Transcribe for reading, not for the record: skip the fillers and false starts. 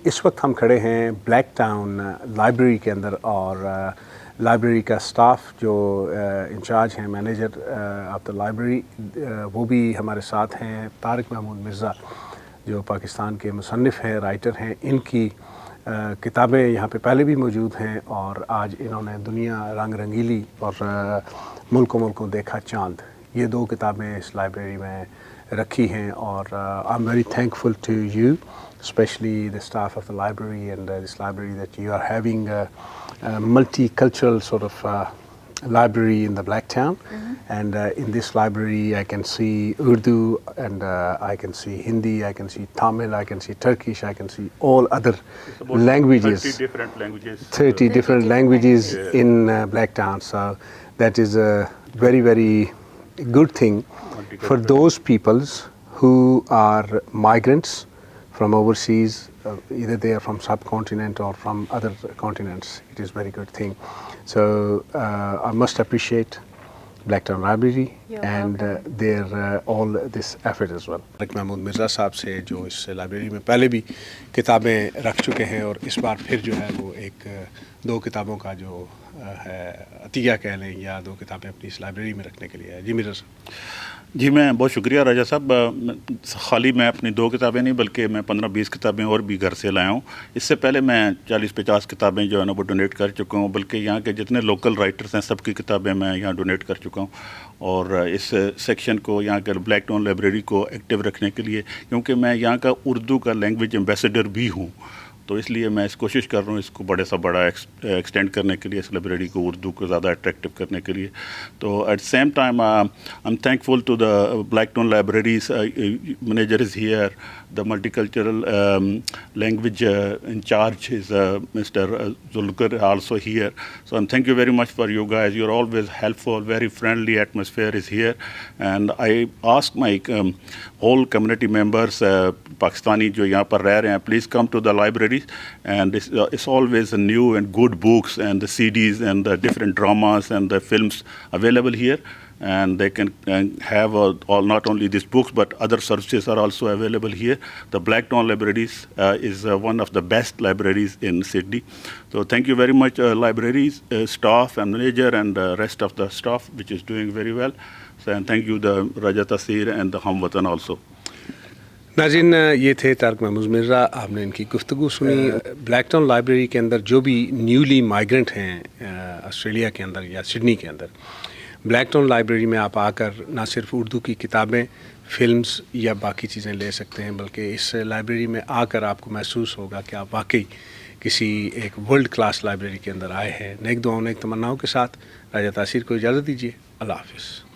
इस वक्त हम खड़े हैं ब्लैक टाउन लाइब्रेरी के अंदर और लाइब्रेरी का स्टाफ जो इंचार्ज हैं, मैनेजर ऑफ द लाइब्रेरी, वो भी हमारे साथ हैं। तारिक महमूद मिर्ज़ा जो पाकिस्तान के मصنف हैं, राइटर हैं, इनकी किताबें यहाँ पे पहले भी मौजूद हैं और आज इन्होंने दुनिया रंग रंगीली और मलकों देखा चांद, ये 2 किताबें इस लाइब्रेरी में रखी हैं और I am very thankful to you, especially the staff of the library and this library, that you are having a multicultural sort of library in the Blacktown. And in this library I can see Urdu and I can see Hindi, I can see Tamil, I can see Turkish, I can see all other languages. 30 different languages. 30 different languages in Blacktown. So that is a very, very good thing for those peoples who are migrants from overseas, either they are from subcontinent or from other continents. It is very good thing. So I must appreciate Blacktown Library and their all this effort as well. Tariq Mahmood Mirza साहब से जो इस library में पहले भी किताबें रख चुके हैं और इस बार फिर जो है वो 2 किताबों का जो है अतिया कह लें या 2 किताबें अपनी इस लाइब्रेरी में रखने के लिए है। जी मिर्ज़ा साहब। जी मैं बहुत शुक्रिया राजा साहब। खाली मैं अपनी 2 किताबें नहीं बल्कि मैं 15-20 किताबें और भी घर से लाया हूँ। इससे पहले मैं 40-50 किताबें जो है ना वो डोनेट कर चुका हूँ, बल्कि यहाँ के जितने लोकल राइटर्स हैं सबकी किताबें मैं यहाँ डोनेट कर चुका हूँ। और इस सेक्शन को, यहाँ के ब्लैक टाउन लाइब्रेरी को एक्टिव रखने के लिए, क्योंकि मैं यहाँ का उर्दू का लैंग्वेज एम्बेसडर भी हूँ, तो इसलिए मैं इस कोशिश कर रहा हूँ इसको बड़े सा बड़ा एक्सटेंड करने के लिए, इस लाइब्रेरी को उर्दू को ज़्यादा अट्रैक्टिव करने के लिए। तो at same time I am thankful to the Blacktown libraries manager is here, the multicultural language in charge is Mr. Zulkar also here. So thank you very much for you guys. You're always helpful, very friendly atmosphere is here. And I ask my whole community members, Pakistani जो यहाँ पर रह रहे हैं, please come to the library. And it's always new and good books and the CDs and the different dramas and the films available here. And they can have all, not only these books but other services are also available here. The Blacktown Libraries is one of the best libraries in Sydney. So thank you very much libraries, staff and manager and rest of the staff which is doing very well. So and thank you the Raja Taasir and the Hamwatan also. नाज़रीन, ये थे तारिक महमूद मिर्ज़ा, आपने इनकी गुफ्तगू सुनी। Blacktown library के अंदर जो भी न्यूली माइग्रेंट हैं ऑस्ट्रेलिया के अंदर या सिडनी के अंदर, ब्लैकटाउन लाइब्रेरी में आप आकर ना सिर्फ उर्दू की किताबें, फ़िल्म्स या बाकी चीज़ें ले सकते हैं, बल्कि इस लाइब्रेरी में आकर आपको महसूस होगा कि आप वाकई किसी एक वर्ल्ड क्लास लाइब्रेरी के अंदर आए हैं। नेक दुआओं नेक तमन्नाओं के साथ राजा तासीर को इजाज़त दीजिए। अल्लाह हाफ़िज़।